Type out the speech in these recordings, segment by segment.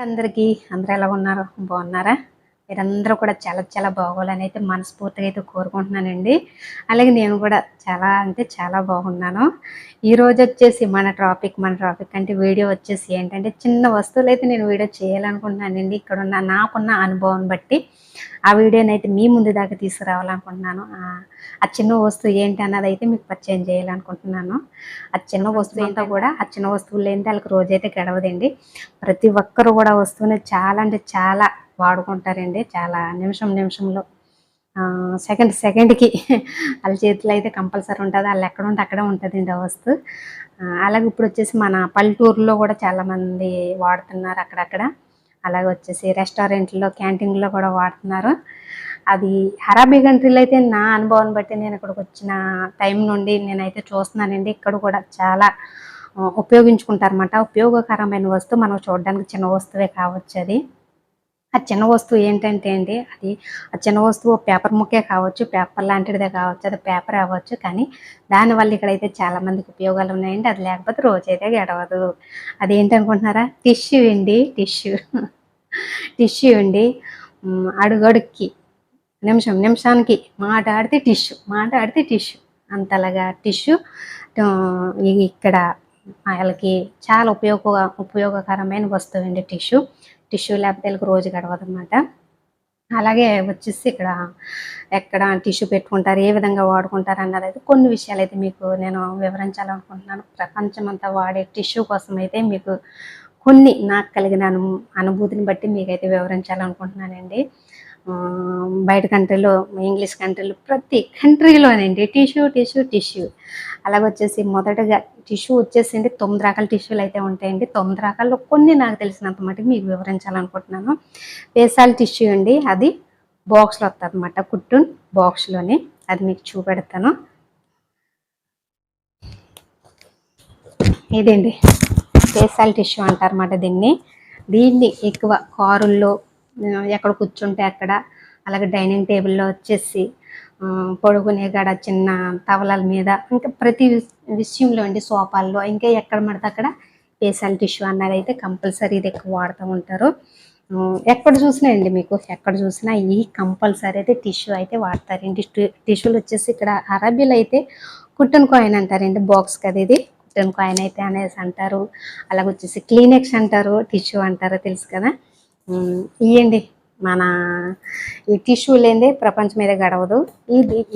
అందరికీ అందరూ ఎలా ఉన్నారు? బాగున్నారా? మీరందరూ కూడా చాలా చాలా బాగోవాలని అయితే మనస్ఫూర్తిగా అయితే కోరుకుంటున్నానండి. అలాగే నేను కూడా చాలా అంటే చాలా బాగున్నాను. ఈరోజు వచ్చేసి మన టాపిక్ అంటే వీడియో వచ్చేసి ఏంటంటే చిన్న వస్తువులైతే నేను వీడియో చేయాలనుకుంటున్నానండి. ఇక్కడున్న నాకున్న అనుభవం బట్టి ఆ వీడియోనైతే మీ ముందు దాకా తీసుకురావాలనుకుంటున్నాను. ఆ చిన్న వస్తువు ఏంటి అన్నదైతే మీకు పరిచయం చేయాలనుకుంటున్నాను. ఆ చిన్న వస్తువు అంతా కూడా ఆ చిన్న వస్తువులు లేనిదే వాళ్ళకి రోజైతే గడవదండి. ప్రతి ఒక్కరు కూడా వస్తువుని చాలా అంటే చాలా వాడుకుంటారండి. చాలా నిమిషంలో సెకండ్కి వాళ్ళ చేతిలో అయితే కంపల్సరీ ఉంటుంది. వాళ్ళు ఎక్కడ ఉంటే అక్కడే ఉంటుందండి ఆ వస్తువు. అలాగే ఇప్పుడు వచ్చేసి మన పల్లెటూరులో కూడా చాలామంది వాడుతున్నారు అక్కడక్కడ. అలాగే వచ్చేసి రెస్టారెంట్లో క్యాంటీన్లో కూడా వాడుతున్నారు. అది అరబీ కంట్రీలో అయితే నా అనుభవాన్ని బట్టి నేను ఇక్కడికి వచ్చిన టైం నుండి నేనైతే చూస్తున్నానండి. ఇక్కడ కూడా చాలా ఉపయోగించుకుంటారన్నమాట. ఉపయోగకరమైన వస్తువు మనం చూడడానికి చిన్న వస్తువే కావచ్చు అది. ఆ చిన్న వస్తువు ఏంటంటే అండి, అది ఆ చిన్న వస్తువు పేపర్ ముక్కే కావచ్చు, పేపర్ లాంటిదే కావచ్చు, అది పేపర్ అవ్వచ్చు. కానీ దానివల్ల ఇక్కడైతే చాలామందికి ఉపయోగాలు ఉన్నాయండి. అది లేకపోతే రోజైతే గడవదు. అదేంటనుకుంటున్నారా? టిష్యూ అండి. టిష్యూ అండి. అడుగడుక్కి నిమిషానికి మాట్లాడితే టిష్యూ అంతలాగా టిష్యూ ఇక్కడ వాళ్ళకి చాలా ఉపయోగకరమైన వస్తువు అండి టిష్యూ లేకపోతే వీళ్ళకి రోజు గడవదన్నమాట. అలాగే వచ్చేసి ఎక్కడ టిష్యూ పెట్టుకుంటారు, ఏ విధంగా వాడుకుంటారు అన్నది అయితే కొన్ని విషయాలు అయితే మీకు నేను వివరించాలనుకుంటున్నాను. ప్రపంచమంతా వాడే టిష్యూ కోసం అయితే మీకు కొన్ని నాకు కలిగిన అనుభూతిని బట్టి మీకైతే వివరించాలనుకుంటున్నానండి. బయట కంట్రీలో, ఇంగ్లీష్ కంట్రీలో, ప్రతి కంట్రీలోనండి టిష్యూ. అలాగే వచ్చేసి మొదటగా టిష్యూ వచ్చేసింది 9 రకాల టిష్యూలు అయితే ఉంటాయండి. 9 రకాల్లో కొన్ని నాకు తెలిసినంత మటుకు మీకు వివరించాలనుకుంటున్నాను. పేసాల్ టిష్యూ అండి, అది బాక్స్లో వస్తుంది అనమాట, కుట్టున్ బాక్స్లోని. అది మీకు చూపెడతాను. ఇదండి పేసాల్ టిష్యూ అంటారన్నమాట దీన్ని ఎక్కువ కారుల్లో ఎక్కడ కూర్చుంటే అక్కడ, అలాగే డైనింగ్ టేబుల్లో వచ్చేసి పడుకునే కాడ చిన్న తవలల మీద, ఇంకా ప్రతి విషయంలో అండి, సోఫాల్లో, ఇంకా ఎక్కడ పడితే అక్కడ పేసాల్ టిష్యూ అన్నది అయితే కంపల్సరీ ఇది ఎక్కువ వాడుతూ ఉంటారు. ఎక్కడ చూసినా ఈ కంపల్సరీ అయితే టిష్యూ అయితే వాడతారండి. టిష్యూలు వచ్చేసి ఇక్కడ అరబీలో అయితే కుట్టన్ కాయిన్ అంటారండి. బాక్స్ కదా ఇది, కుట్టన్ కాయిన్ అయితే అనేసి అంటారు. అలాగే వచ్చేసి క్లీనెక్స్ అంటారు, టిష్యూ అంటారు, తెలుసు కదా. ఇవ్వండి మన ఈ టిష్యూ లేదే ప్రపంచం మీద గడవదు.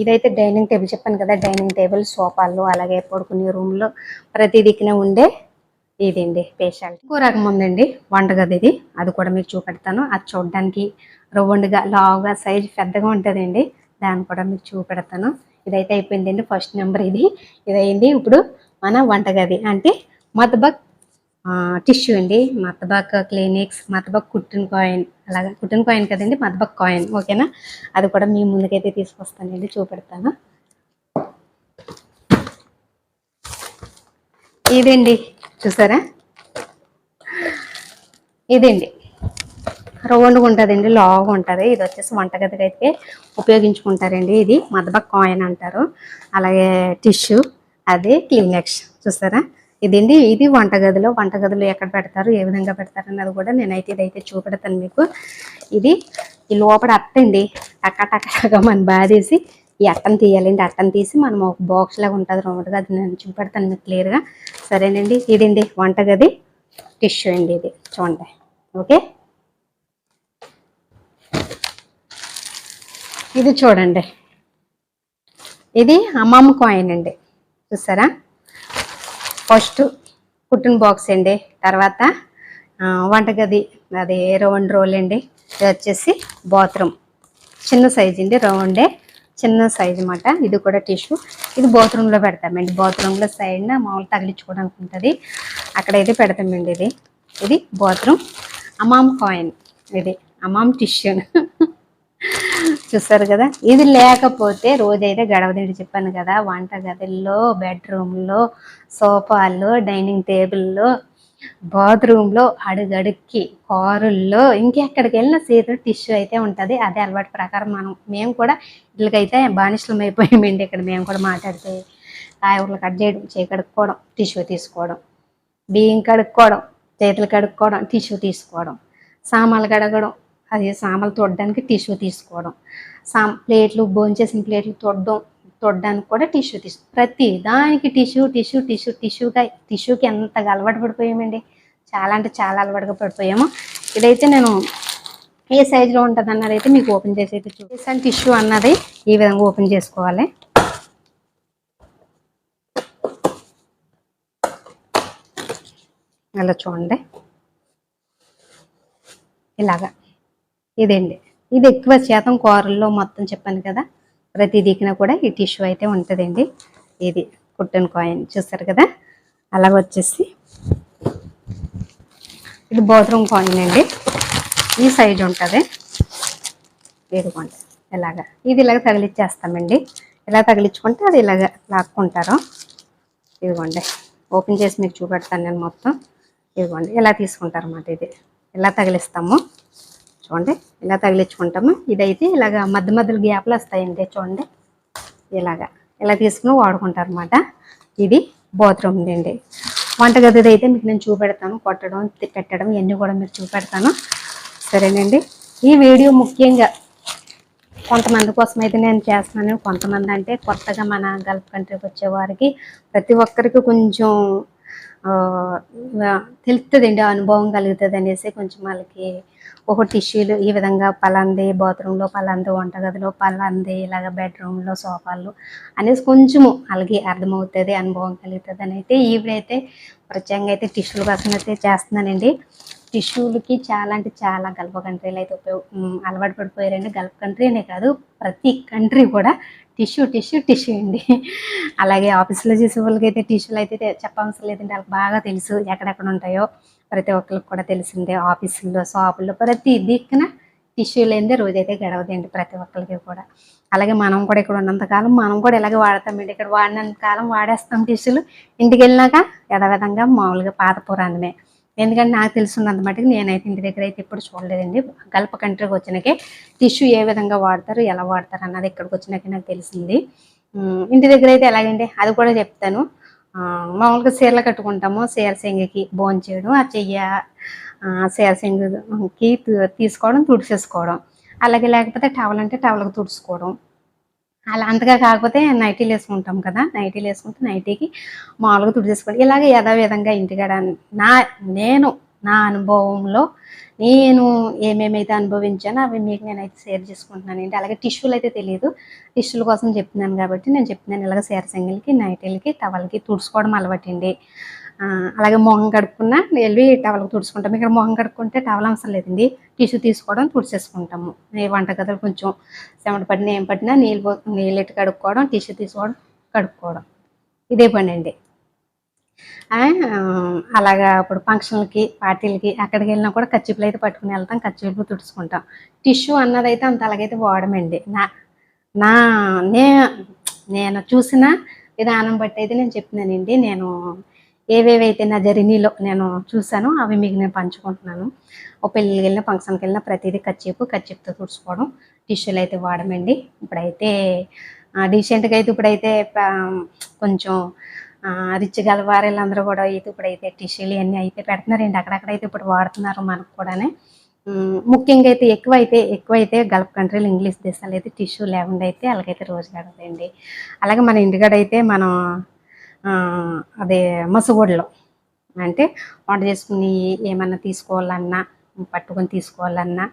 ఇదైతే డైనింగ్ టేబుల్, చెప్పాను కదా, డైనింగ్ టేబుల్, సోఫాల్లో, అలాగే పడుకునే రూమ్లో ప్రతి దిక్కున ఉండే ఇదండి పేషాల్. ఇంకో రకం ఉందండి వంటగది, అది కూడా మీకు చూపెడతాను. అది చూడడానికి రౌండ్గా, లావుగా, సైజు పెద్దగా ఉంటుందండి. దాన్ని కూడా మీకు చూపెడతాను. ఇదైతే అయిపోయిందండి, ఫస్ట్ నెంబర్ ఇది అయింది. ఇప్పుడు మన వంటగది అంటే మతబక్ టిష్యూ అండి. మతబక్ క్లినిక్స్, మతబక్ కుట్టన్ కాయిన్, అలాగే కుట్టన్ కాయిన్ కదండి, మతబక్ కాయిన్, ఓకేనా. అది కూడా మీ ముందుకైతే తీసుకొస్తానండి, చూపెడతాను. ఇదండి, చూసారా, ఇదండి రౌండ్గా ఉంటుందండి, లావుగా ఉంటుంది. ఇది వచ్చేసి వంటగదికి అయితే ఉపయోగించుకుంటారండి. ఇది మతబక్ కాయిన్ అంటారు. అలాగే టిష్యూ, అదే క్లీనెక్స్, చూసారా. ఇది వంటగదిలో ఎక్కడ పెడతారు, ఏ విధంగా పెడతారు అన్నది కూడా నేనైతే ఇదైతే చూపెడతాను మీకు. ఈ లోపల అట్టండి, టక్క మనం బాధేసి ఈ అట్టను తీయాలండి. అట్టను తీసి మనం ఒక బాక్స్ లాగా ఉంటుంది రౌండ్గా, అది నేను చూపెడతాను మీకు క్లియర్గా. సరేనండి, ఇదండి వంటగది టిష్యూ అండి, ఇది చూడండి, ఓకే. ఇది చూడండి, ఇది హమామ్ కాయిన్ అండి, చూసారా. ఫస్ట్ కుట్టన్ బాక్స్ అండి, తర్వాత వంటగది, అది రౌండ్ రోల్ అండి. ఇది వచ్చేసి బాత్రూమ్, చిన్న సైజు అండి, రౌండే, చిన్న సైజు అన్నమాట. ఇది కూడా టిష్యూ. ఇది బాత్రూంలో పెడతామండి. బాత్రూంలో సైడ్న మామూలు తగిలించుకోవడానికి ఉంటుంది, అక్కడైతే పెడతామండి. ఇది బాత్రూమ్. హమామ్ కాయిన్, ఇది హమామ్ టిష్యూ. చూస్తారు కదా. ఇది లేకపోతే రోజైతే గడవదండి, చెప్పాను కదా. వంట గదుల్లో, బెడ్రూమ్లో, సోఫాల్లో, డైనింగ్ టేబుల్లో, బాత్రూంలో, అడుగడుక్కి, కారుల్లో, ఇంకెక్కడికి వెళ్ళినా చేతిలో టిష్యూ అయితే ఉంటుంది. అదే అలవాటు ప్రకారం మేము కూడా వీళ్ళకైతే బానిసలం అయిపోయామండి. ఇక్కడ మేము కూడా మాట్లాడితే కాయగూరలు కట్ చేయడం, చేయి కడుక్కోవడం, టిష్యూ తీసుకోవడం, బియ్యం కడుక్కోవడం, చేతులు కడుక్కోవడం, టిష్యూ తీసుకోవడం, సామాన్లు కడగడం, అది సామాన్లు తొడడానికి టిష్యూ తీసుకోవడం, ప్లేట్లు భోంచేసిన ప్లేట్లు తొడడానికి కూడా టిష్యూ ప్రతి దానికి టిష్యూకి ఎంతగా అలవాటు పడిపోయామండి. చాలా అంటే చాలా అలవాటుగా పడిపోయాము. ఇదైతే నేను ఏ సైజులో ఉంటుంది అన్నది అయితే మీకు ఓపెన్ చేసి అయితే చూపిస్తాను. టిష్యూ అన్నది ఈ విధంగా ఓపెన్ చేసుకోవాలి. ఇలా చూడండి, ఇలాగా ఇదండి. ఇది ఎక్కువ శాతం కూరల్లో మొత్తం చెప్పాను కదా, ప్రతి దిక్కున కూడా ఈ టిష్యూ అయితే ఉంటుందండి. ఇది కుట్టన్ కాయిన్ చూస్తారు కదా, అలాగ వచ్చేసి ఇది బాత్రూమ్ కాయిన్ అండి. ఈ సైజ్ ఉంటుంది. ఇదిగోండి ఇలాగా, ఇది ఇలాగ తగిలిచ్చేస్తామండి. ఇలా తగిలించుకుంటే అది ఇలాగ లాక్కుంటారు. ఇదిగోండి ఓపెన్ చేసి మీకు చూపెడతాను నేను మొత్తం. ఇదిగోండి ఇలా తీసుకుంటారు అన్నమాట. ఇది ఇలా తగిలిస్తాము చూడండి, ఇలా తగిలించుకుంటాము. ఇదైతే ఇలాగ మధ్యలో గ్యాప్లు వస్తాయండి చూడండి, ఇలా తీసుకుని వాడుకుంటారు అన్నమాట. ఇది బాత్రూమ్ అండి. వంటగది అయితే మీకు నేను చూపెడతాను, కొట్టడం పెట్టడం ఇవన్నీ కూడా మీరు చూపెడతాను, సరేనండి. ఈ వీడియో ముఖ్యంగా కొంతమంది కోసం అయితే నేను చేస్తున్నాను. కొంతమంది అంటే కొత్తగా మన గల్ఫ్ కంట్రీకి వచ్చే వారికి ప్రతి ఒక్కరికి కొంచెం తెలుస్తుందండి, అనుభవం కలుగుతుంది అనేసి కొంచెం వాళ్ళకి ఒక టిష్యూలు ఈ విధంగా పలాంది బాత్రూంలో, పలాంది వంటగదిలో, పలాంది ఇలాగ బెడ్రూమ్లో, సోఫాలు అనేసి కొంచెము వాళ్ళకి అర్థమవుతుంది, అనుభవం కలుగుతుంది అని అయితే ఈవిడైతే ప్రత్యేకంగా అయితే టిష్యూల కోసం అయితే చేస్తున్నానండి. టిష్యూలకి చాలా అంటే చాలా గల్ఫ్ కంట్రీలు అయితే అలవాటు పడిపోయారండి. గల్ఫ్ కంట్రీ అనే కాదు, ప్రతి కంట్రీ కూడా టిష్యూ అండి. అలాగే ఆఫీస్లో చేసే వాళ్ళకి అయితే టిష్యూలు అయితే చెప్పవసరం లేదండి, వాళ్ళకి బాగా తెలుసు ఎక్కడెక్కడ ఉంటాయో ప్రతి ఒక్కరికి కూడా తెలిసిందే. ఆఫీసుల్లో, షాపుల్లో ప్రతి దిక్కున టిష్యూ లేనిదే రోజైతే గడవదండి ప్రతి ఒక్కరికి కూడా. అలాగే మనం కూడా ఇక్కడ ఉన్నంతకాలం మనం కూడా ఇలాగే వాడతామండి. ఇక్కడ వాడినంత కాలం వాడేస్తాం టిష్యూలు, ఇంటికి వెళ్ళినాక యథావిధంగా మామూలుగా పాత పురాణమే. ఎందుకంటే నాకు తెలుసున్నంత మటుకు నేనైతే ఇంటి దగ్గర అయితే ఎప్పుడు చూడలేదండి. గల్ఫ్ కంట్రీకి వచ్చినాకే టిష్యూ ఏ విధంగా వాడతారు, ఎలా వాడతారు అన్నది ఇక్కడికి వచ్చినాకే నాకు తెలిసింది. ఇంటి దగ్గర అయితే ఎలాగండి అది కూడా చెప్తాను. మామూలుగా చీరలు కట్టుకుంటాము, చీర సెంగికి భోంచేయడం, ఆ చెయ్య చీర సెంగికి తీసుకోవడం, తుడిచేసుకోవడం. అలాగే లేకపోతే టవల్ అంటే టవల్కి తుడుచుకోవడం. అలా అంతగా కాకపోతే నైటీలు వేసుకుంటాం కదా, నైటీలు వేసుకుంటే నైటీకి మామూలుగా తుడిచేసుకోవడం. ఇలాగే యథావిధంగా ఇంటికాడ నా అనుభవంలో నేను ఏమేమైతే అనుభవించానో అవి మీకు నేనైతే షేర్ చేసుకుంటున్నానండి. అలాగే టిష్యూలు అయితే తెలియదు, టిష్యూల కోసం చెప్తున్నాను కాబట్టి నేను చెప్తున్నాను. ఇలాగ చీర సెంగిల్కి, నైటీలకి, టవల్కి తుడుచుకోవడం అలవాటండి. అలాగే మొహం కడుక్కున్నా వెళ్ళి టవల్కి తుడుచుకుంటాము. ఇక్కడ మొహం కడుక్కుంటే టవల్ అవసరం లేదండి, టిష్యూ తీసుకోవడం తుడిచేసుకుంటాము. వంటగదులు కొంచెం చెమట పట్టినా ఏం పట్టినా నీళ్ళు ఎట్టి కడుక్కోవడం, టిష్యూ తీసుకోవడం, కడుక్కోవడం, ఇదే పని అండి. అలాగా ఇప్పుడు ఫంక్షన్లకి, పార్టీలకి అక్కడికి వెళ్ళినా కూడా కచ్చిపులు అయితే పట్టుకుని వెళ్తాం, కచ్చిపులు తుడుచుకుంటాం. టిష్యూ అన్నదైతే అంత అలాగైతే వాడమండి. నా నేను చూసిన విధానం బట్టి అయితే నేను చెప్తున్నానండి. నేను ఏవేవైతే నా జర్నీలో నేను చూసానో అవి మీకు నేను పంచుకుంటున్నాను. ఒక పెళ్ళికి వెళ్ళినా, ఫంక్షన్కి వెళ్ళినా ప్రతిదీ కచ్చిపుతో తుడుచుకోవడం, టిష్యూలు అయితే వాడమండి. ఇప్పుడైతే డీసెంట్గా అయితే ఇప్పుడైతే కొంచెం రిచ్ గలవారు వీళ్ళందరూ కూడా అయితే ఇప్పుడైతే టిష్యూలు ఇవన్నీ అయితే పెడుతున్నారండి. అక్కడక్కడైతే ఇప్పుడు వాడుతున్నారు మనకు కూడానే. ముఖ్యంగా అయితే ఎక్కువైతే గల్ఫ్ కంట్రీలు, ఇంగ్లీష్ దేశాలు అయితే టిష్యూ లేకుండా అయితే వాళ్ళకైతే రోజు గడవదండి. అలాగే మన ఇంటికాడైతే మనం అదే మసగూడలో అంటే వంట చేసుకుని ఏమన్నా తీసుకోవాలన్నా, పట్టుకొని తీసుకోవాలన్నా,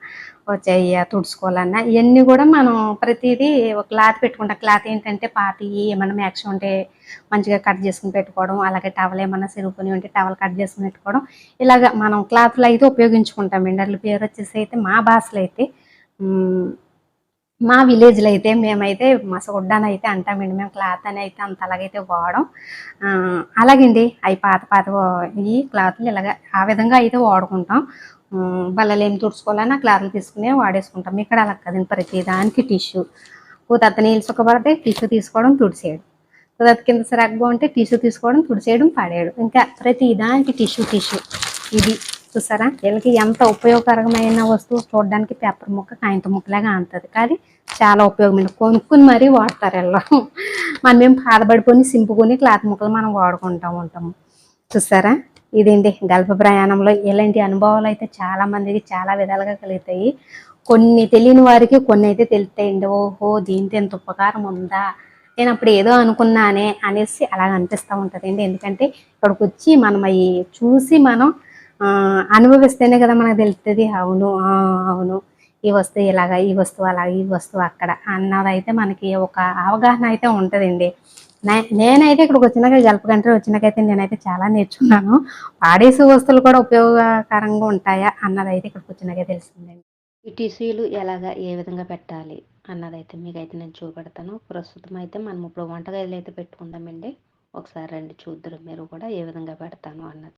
చెయ్య తుడుచుకోవాలన్నా ఇవన్నీ కూడా మనం ప్రతిదీ ఒక క్లాత్ పెట్టుకుంటాం. క్లాత్ ఏంటంటే పాతవి ఏమన్నా మ్యాక్స్ ఉంటే మంచిగా కట్ చేసుకుని పెట్టుకోవడం, అలాగే టవల్ ఏమన్నా సిరుగుకొని ఉంటే టవల్ కట్ చేసుకుని పెట్టుకోవడం, ఇలాగ మనం క్లాత్లు అయితే ఉపయోగించుకుంటామండి. అట్ల పేరు వచ్చేసి అయితే మా భాషలో అయితే మా విలేజ్లో అయితే మేమైతే మసగుడ్డ అని అయితే అంటామండి. మేము క్లాత్ అని అయితే అంత అలాగైతే వాడం. అలాగండి అవి పాత ఈ క్లాత్లు ఇలాగ ఆ విధంగా అయితే వాడుకుంటాం. బల్లలు ఏమి తుడుచుకోవాలన్నా క్లాత్లు తీసుకునే వాడేసుకుంటాం. ఇక్కడ అలా కదండి, ప్రతి దానికి టిష్యూ. కుదత్త నీళ్ళు సుఖపడితే టిష్యూ తీసుకోవడం, తుడిచేయడం. కుదత్త కింద సరగ్గా ఉంటే టిష్యూ తీసుకోవడం, తుడిచేయడం, పాడేయడం. ఇంకా ప్రతి దానికి టిష్యూ. ఇది చూసారా, వీళ్ళకి ఎంత ఉపయోగకరమైన వస్తువు. చూడడానికి పేపర్ ముక్క, కాగితం ముక్కలాగా అంటుంది, కానీ చాలా ఉపయోగమైన కొనుక్కుని మరీ వాడతారు వీళ్ళు. మనం మేము బాధపడిపోయి సింపుకొని క్లాత్ ముక్కలు మనం వాడుకుంటూ ఉంటాము. చూసారా, ఇదేంటి గల్ప ప్రయాణంలో ఇలాంటి అనుభవాలు అయితే చాలా మందికి చాలా విధాలుగా కలుగుతాయి. కొన్ని తెలియని వారికి కొన్ని అయితే తెలుస్తాయండి. ఓహో, దీంతో ఎంత ఉపకారం ఉందా, నేను అప్పుడు ఏదో అనుకున్నానే అనేసి అలాగ అనిపిస్తూ ఉంటుందండి. ఎందుకంటే ఇక్కడికి వచ్చి మనం అవి చూసి మనం అనుభవిస్తేనే కదా మనకు తెలుస్తుంది. అవును, అవును, ఈ వస్తువు ఇలాగా, ఈ వస్తువు అలాగా, ఈ వస్తువు అక్కడ అన్నదైతే మనకి ఒక అవగాహన అయితే ఉంటుందండి. నేనైతే ఇక్కడికి వచ్చినాక గల్ఫ్ కంట్రీ వచ్చినాకైతే నేనైతే చాలా నేర్చుకున్నాను. పాడేసే వస్తువులు కూడా ఉపయోగకరంగా ఉంటాయా అన్నదైతే ఇక్కడికి వచ్చినాకే తెలిసిందండి. ఈ టిష్యూలు ఎలాగా ఏ విధంగా పెట్టాలి అన్నదైతే మీకైతే నేను చూపెడతాను. ప్రస్తుతం అయితే మనం ఇప్పుడు వంటగదిలో అయితే పెట్టుకుందామండి. ఒకసారి రండి చూద్దరు మీరు కూడా ఏ విధంగా పెడతాను అన్నది.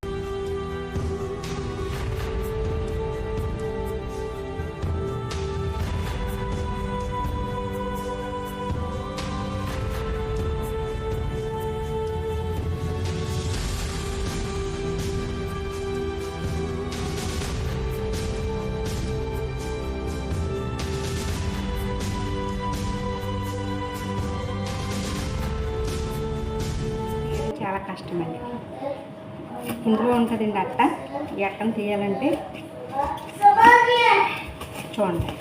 చాలా కష్టమండి. ఇందులో ఉంటుందండి అట్ట. ఈ అట్టను తీయాలంటే చూడండి.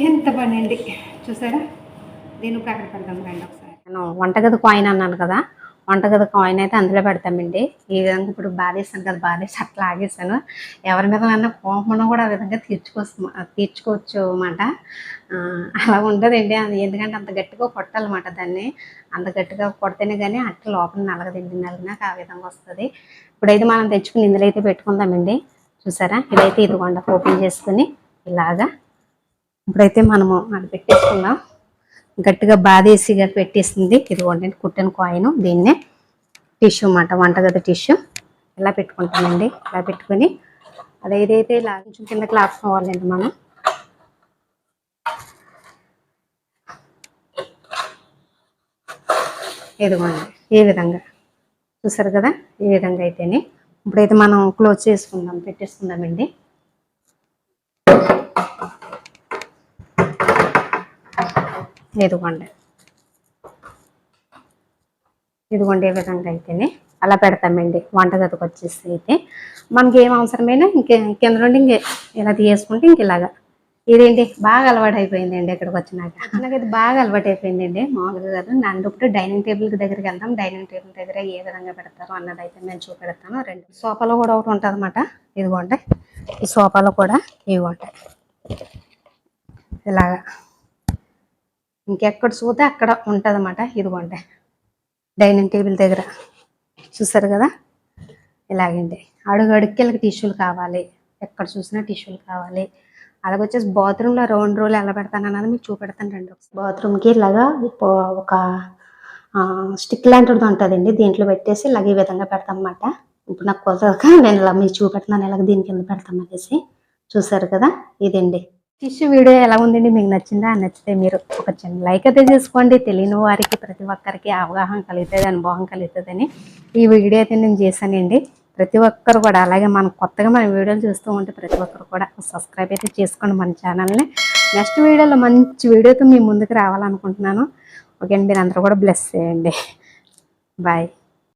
ఎంత పని అండి చూసారా. దీన్ని అక్కడ పెడదాం రండి ఒకసారి. నేను వంటగది కాయిన్ అన్నాను కదా, వంటగది కాయిన్ అయితే అందులో పెడతామండి. ఈ విధంగా ఇప్పుడు బాధేసాను కదా, బాధేసి అట్లా ఆగేసాను. ఎవరి మీద అన్న కోపం కూడా ఆ విధంగా తీర్చుకోవచ్చు అన్నమాట. అలా ఉండదండి. అది ఎందుకంటే అంత గట్టిగా కొట్టాలన్నమాట. దాన్ని అంత గట్టిగా కొడితేనే కానీ అట్ట లోపల నలగదండి. నలిగినాక ఆ విధంగా వస్తుంది. ఇప్పుడైతే మనం తెచ్చుకుని ఇందులో అయితే పెట్టుకుందామండి. చూసారా, ఇదైతే ఇదిగోండ ఓపెన్ చేసుకుని ఇలాగా ఇప్పుడైతే మనము అది పెట్టేసుకుందాం. గట్టిగా బాధేసిగా పెట్టేసింది. ఇదిగోండి కుట్టిన కాయిన్. దీన్నే టిష్యూ అన్నమాట, వంటగది టిష్యూ. ఇలా పెట్టుకుంటామండి. ఇలా పెట్టుకుని అదేదైతే ఇలా కొంచెం కిందకి లాక్కోవాలండి మనం. ఇదిగోండి ఈ విధంగా చూసారు కదా. ఈ విధంగా అయితేనే ఇప్పుడైతే మనం క్లోజ్ చేసుకుందాం, పెట్టేసుకుందామండి. ఇదిగోండి ఈ విధంగా అయితేనే అలా పెడతామండి. వంటగదికి వచ్చేసి అయితే మనకి ఏం అవసరమైనా కింద నుండి ఇలా తీసుకుంటే ఇలాగా ఇదేంటి బాగా అలవాటు అయిపోయిందండి. ఇక్కడికి వచ్చినాక ఇది బాగా అలవాటు అయిపోయిందండి. మామూలుగా కాదు. నన్ను ఇప్పుడు డైనింగ్ టేబుల్ దగ్గరికి వెళ్దాం. డైనింగ్ టేబుల్ దగ్గర ఏ విధంగా పెడతారో అన్నది అయితే నేను చూపెడతాను. రెండు సోఫాలో కూడా ఒకటి ఉంటుంది అన్నమాట. ఇదిగోండి ఈ సోఫాలో కూడా ఇవి ఉంటాయి ఇలాగా. ఇంకెక్కడ చూస్తే అక్కడ ఉంటుంది అన్నమాట. ఇదిగోండి డైనింగ్ టేబుల్ దగ్గర చూసారు కదా. ఇలాగండి అడుగుకి టిష్యూలు కావాలి. ఎక్కడ చూసినా టిష్యూలు కావాలి. అలాగే వచ్చేసి బాత్రూంలో రౌండ్ రోల్ ఎలా పెడతాను అన్నది మీకు చూపెడతాను రండి. బాత్రూమ్కి ఇలాగా ఒక స్టిక్ లాంటిది ఉంటుందండి. దీంట్లో పెట్టేసి ఇలాగ ఈ విధంగా పెడతాం అన్నమాట. ఇప్పుడు నాకు కుదరక నేను ఇలా మీకు చూపెడుతున్నాను ఇలాగ దీని కింద పెడతాం అనేసి. చూసారు కదా. ఇదండి టిష్యూ వీడియో ఎలా ఉందండి, మీకు నచ్చిందా? నచ్చితే మీరు ఒక చిన్న లైక్ అయితే చేసుకోండి. తెలియని వారికి ప్రతి ఒక్కరికి అవగాహన కలుగుతుంది, అనుభవం కలుగుతుందని ఈ వీడియో అయితే నేను చేశానండి. ప్రతి ఒక్కరు కూడా అలాగే మనం కొత్తగా మన వీడియోలు చూస్తూ ఉంటే ప్రతి ఒక్కరు కూడా సబ్స్క్రైబ్ అయితే చేసుకోండి మన ఛానల్ని. నెక్స్ట్ వీడియోలో మంచి వీడియోతో మీ ముందుకు రావాలనుకుంటున్నాను. ఓకే అండి, మీరు అందరూ కూడా బ్లెస్ చేయండి. బాయ్.